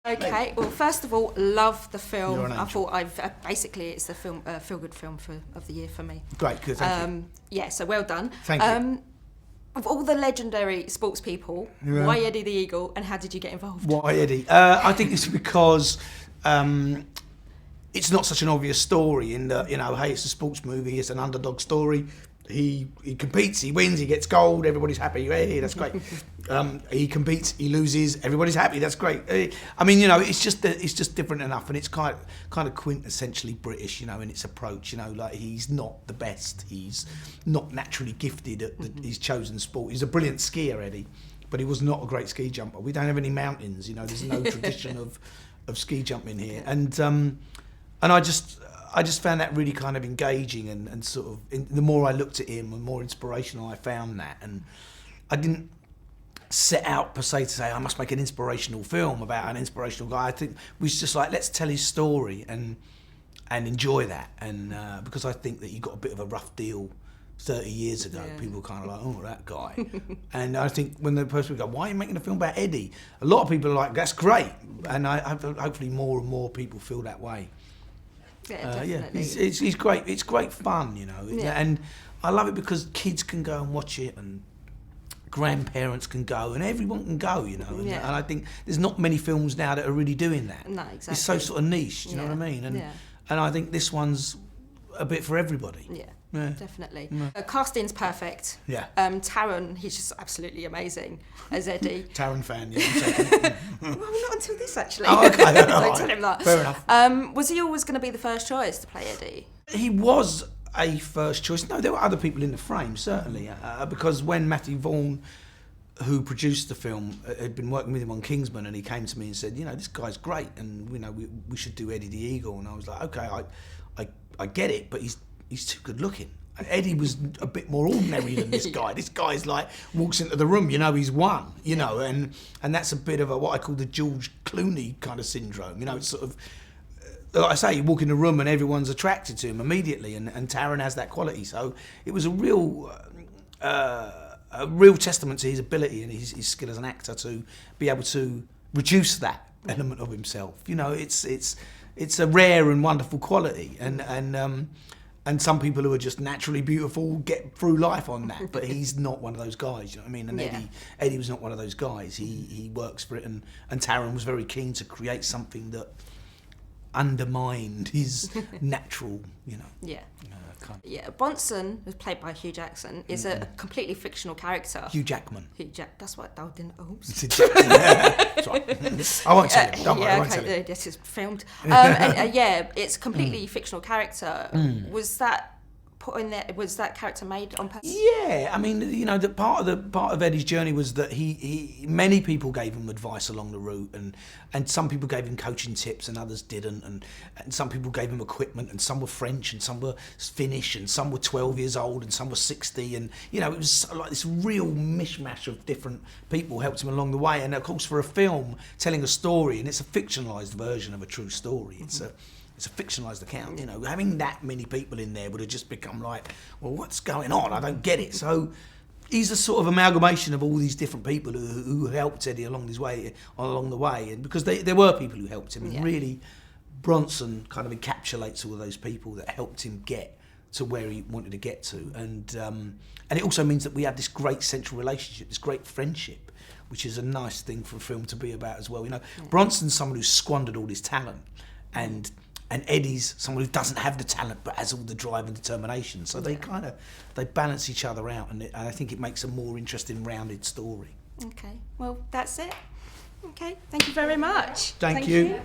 Okay, well, first of all, love the film. You're an I angel. thought basically it's the film, feel-good film of the year for me. Great, good, thank you. Yeah, so well done. Thank you. Of all the legendary sports people, Yeah. why Eddie the Eagle, and how did you get involved? Why Eddie? I think it's because it's not such an obvious story in that, hey, it's a sports movie, it's an underdog story. He competes, he wins, he gets gold, everybody's happy. Hey, that's great. He competes, he loses, everybody's happy. That's great. I mean, it's just different enough, and it's kind of quintessentially British, in its approach. Like he's not the best. He's not naturally gifted at his chosen sport. He's a brilliant skier, Eddie, but he was not a great ski jumper. We don't have any mountains. There's no tradition of ski jumping here, and I just found that really kind of engaging and sort of, the more I looked at him, the more inspirational I found that. And I didn't set out per se to say I must make an inspirational film about an inspirational guy. I think we was just like, let's tell his story and enjoy that. And because I think that he got a bit of a rough deal 30 years ago. Yeah. People were kind of like, oh, that guy. And I think when the person would go, why are you making a film about Eddie? A lot of people are like, that's great. And hopefully more and more people feel that way. Yeah, definitely. He's great. It's great fun, Yeah. And I love it because kids can go and watch it, and grandparents can go, and everyone can go, And, Yeah. and I think there's not many films now that are really doing that. No, exactly. It's so sort of niche. Do you know what I mean? And I think this one's a bit for everybody. Yeah, definitely. Casting's perfect. Yeah. Taron, he's just absolutely amazing as Eddie. Taron fan, yeah. Well, not until this, actually. Oh, okay. Don't tell him that. Fair enough. Was he always going to be the first choice to play Eddie? He was a first choice. No, there were other people in the frame, certainly. Because when Matthew Vaughan, who produced the film, had been working with him on Kingsman, and he came to me and said, this guy's great, and we should do Eddie the Eagle. And I was like, okay, I get it, but he's too good looking. Eddie was a bit more ordinary than this guy. This guy's like walks into the room, he's won, and that's a bit of what I call the George Clooney kind of syndrome. It's sort of, like I say, you walk in the room and everyone's attracted to him immediately, and Taron has that quality. So it was a real testament to his ability and his skill as an actor to be able to reduce that element of himself. It's a rare and wonderful quality, and some people who are just naturally beautiful get through life on that, but he's not one of those guys, you know what I mean? And Eddie was not one of those guys. He works for it, and Taron was very keen to create something that undermined his natural, Yeah. kind of. Yeah, Bronson, who's played by Hugh Jackman, is a completely fictional character. Hugh Jackman. That's what I didn't. Oops. That's right. I won't tell him. Don't worry, I won't tell him. This is filmed. It's a completely fictional character. Was that put in there? Was that character made on purpose? Yeah, I mean, the part of Eddie's journey was that many people gave him advice along the route, and some people gave him coaching tips and others didn't, and some people gave him equipment, and some were French and some were Finnish and some were 12 years old and some were 60, and it was like this real mishmash of different people helped him along the way. And of course, for a film telling a story, and it's a fictionalized version of a true story, it's a fictionalised account, Having that many people in there would have just become like, well, what's going on? I don't get it. So he's a sort of amalgamation of all these different people who helped Eddie along the way, and because there were people who helped him, and really Bronson kind of encapsulates all of those people that helped him get to where he wanted to get to, and it also means that we have this great central relationship, this great friendship, which is a nice thing for a film to be about as well. Bronson's someone who squandered all his talent, and Eddie's someone who doesn't have the talent but has all the drive and determination. So they balance each other out, and I think it makes a more interesting, rounded story. Okay, well, that's it. Okay, thank you very much. Thank you.